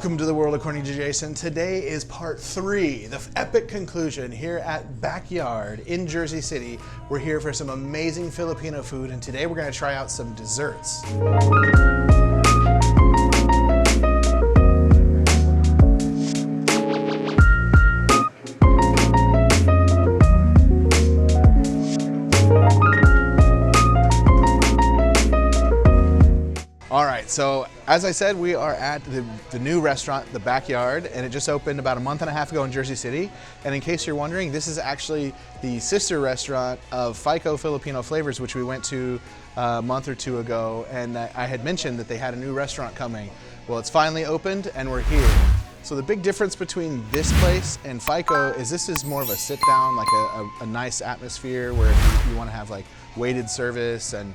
Welcome to the world according to Jason. Today is part 3, the epic conclusion here at Backyard in Jersey City. We're here for some amazing Filipino food, and today we're going to try out some desserts. All right, so as I said, we are at the new restaurant, the Backyard, and it just opened about a month and a half ago in Jersey City. And in case you're wondering, this is actually the sister restaurant of Fi'co Filipino Flavorz, which we went to a month or two ago. And I had mentioned that they had a new restaurant coming. Well, it's finally opened and we're here. So the big difference between this place and Fi'co is this is more of a sit down, like a nice atmosphere where you want to have like waited service and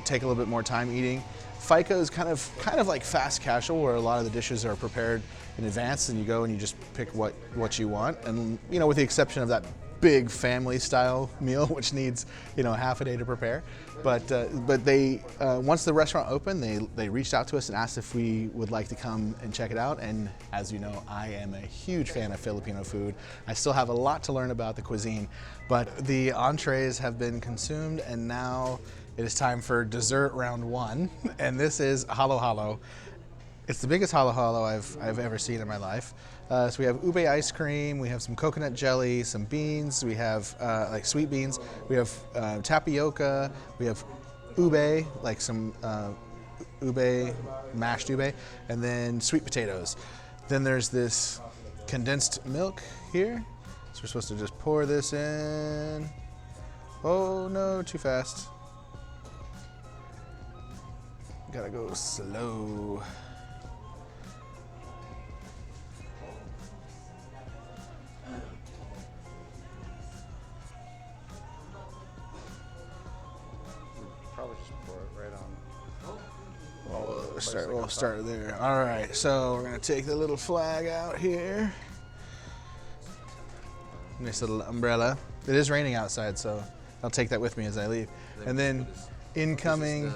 take a little bit more time eating. Fi'co is kind of like fast casual, where a lot of the dishes are prepared in advance and you go and you just pick what you want. And you know, with the exception of that big family style meal, which needs, you know, half a day to prepare. But they once the restaurant opened, they reached out to us and asked if we would like to come and check it out. And as you know, I am a huge fan of Filipino food. I still have a lot to learn about the cuisine, but the entrees have been consumed, and now it is time for dessert round 1, and this is halo halo. It's the biggest halo halo I've ever seen in my life. So we have ube ice cream, we have some coconut jelly, some beans, we have like sweet beans, we have tapioca, we have ube, like some ube, mashed ube, and then sweet potatoes. Then there's this condensed milk here. So we're supposed to just pour this in. Oh no, too fast. Gotta go slow. Probably just pour it right on. We'll start there. All right, so we're gonna take the little flag out here. Nice little umbrella. It is raining outside, so I'll take that with me as I leave. And then incoming.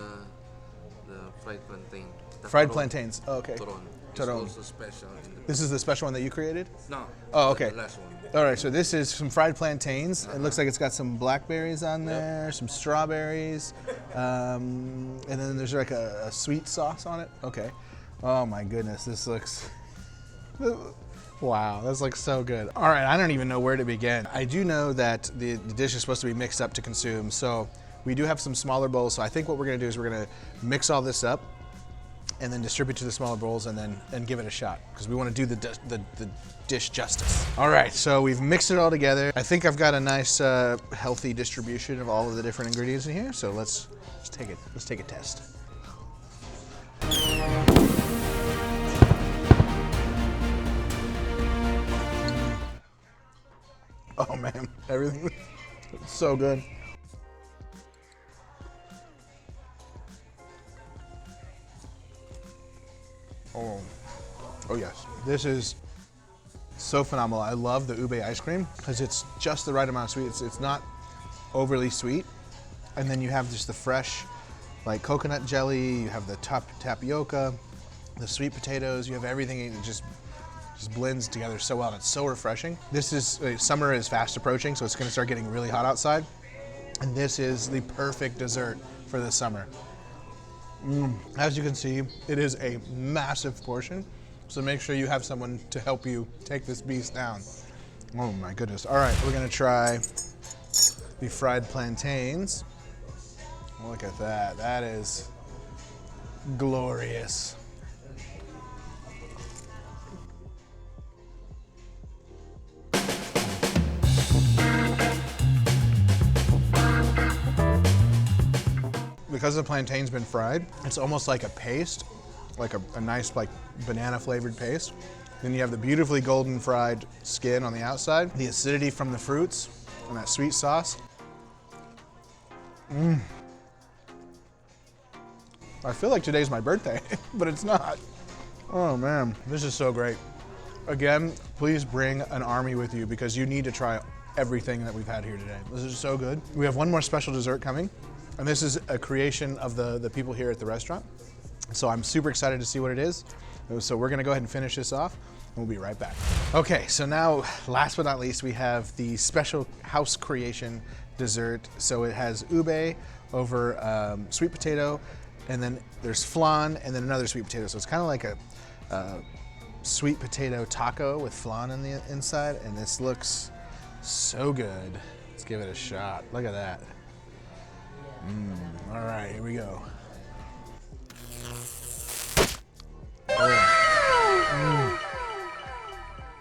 Fried plantain. Fried plantains. Oh, okay. Turon. Turon. It's also special. This is the special one that you created? No. Oh, okay. The last one. All right, so this is some fried plantains. It looks like it's got some blackberries on there, some strawberries, and then there's like a sweet sauce on it. Okay. Oh my goodness, this looks, wow, this looks so good. All right, I don't even know where to begin. I do know that the dish is supposed to be mixed up to consume, so we do have some smaller bowls. So I think what we're gonna do is we're gonna mix all this up and then distribute to the smaller bowls and give it a shot, because we want to do the dish justice. All right, so we've mixed it all together. I think I've got a nice healthy distribution of all of the different ingredients in here. So let's take a test. Oh man, everything is so good. Oh yes, this is so phenomenal. I love the ube ice cream because it's just the right amount of sweet. It's not overly sweet, and then you have just the fresh, like coconut jelly. You have the tapioca, the sweet potatoes. You have everything. It just blends together so well, and it's so refreshing. This is summer is fast approaching, so it's going to start getting really hot outside, and this is the perfect dessert for the summer. As you can see, it is a massive portion, so make sure you have someone to help you take this beast down. Oh my goodness. All right, we're gonna try the fried plantains. Look at that, that is glorious. Because the plantain's been fried, it's almost like a paste, like a nice like banana flavored paste. Then you have the beautifully golden fried skin on the outside, the acidity from the fruits, and that sweet sauce. I feel like today's my birthday, but it's not. Oh man, this is so great. Again, please bring an army with you because you need to try everything that we've had here today. This is so good. We have one more special dessert coming, and this is a creation of the people here at the restaurant. So I'm super excited to see what it is. So we're gonna go ahead and finish this off, and we'll be right back. Okay, so now, last but not least, we have the special house creation dessert. So it has ube over sweet potato, and then there's flan, and then another sweet potato. So it's kind of like a sweet potato taco with flan in the inside, and this looks so good. Let's give it a shot. Look at that. All right, here we go.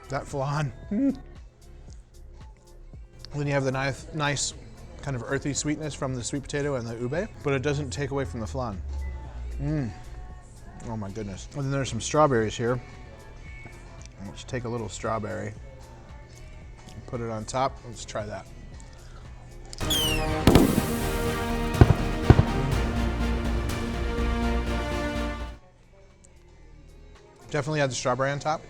That flan. Then you have the nice kind of earthy sweetness from the sweet potato and the ube, but it doesn't take away from the flan. Oh my goodness. And then there's some strawberries here. Let's take a little strawberry and put it on top. Let's try that. Definitely adds the strawberry on top.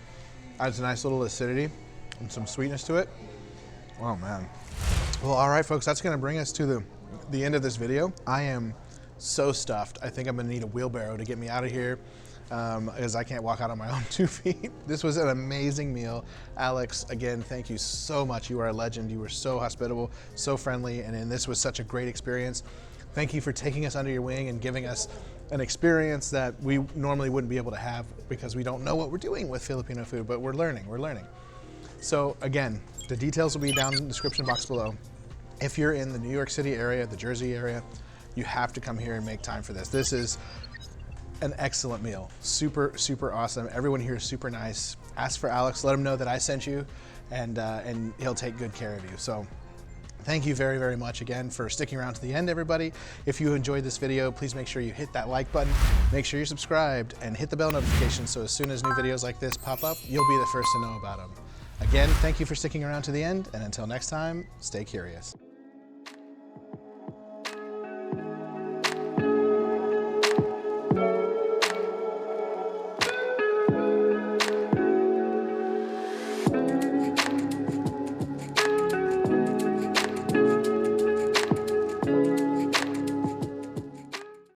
Adds a nice little acidity and some sweetness to it. Oh man. Well, all right, folks, that's gonna bring us to the end of this video. I am so stuffed. I think I'm gonna need a wheelbarrow to get me out of here, as I can't walk out on my own 2 feet. This was an amazing meal. Alex, again, thank you so much. You are a legend. You were so hospitable, so friendly, and this was such a great experience. Thank you for taking us under your wing and giving us an experience that we normally wouldn't be able to have because we don't know what we're doing with Filipino food, but we're learning. So again, the details will be down in the description box below. If you're in the New York City area, the Jersey area, you have to come here and make time for this. This is an excellent meal. Super, super awesome. Everyone here is super nice. Ask for Alex, let him know that I sent you, and he'll take good care of you. So thank you very, very much again for sticking around to the end, everybody. If you enjoyed this video, please make sure you hit that like button, make sure you're subscribed, and hit the bell notification so as soon as new videos like this pop up, you'll be the first to know about them. Again, thank you for sticking around to the end, and until next time, stay curious.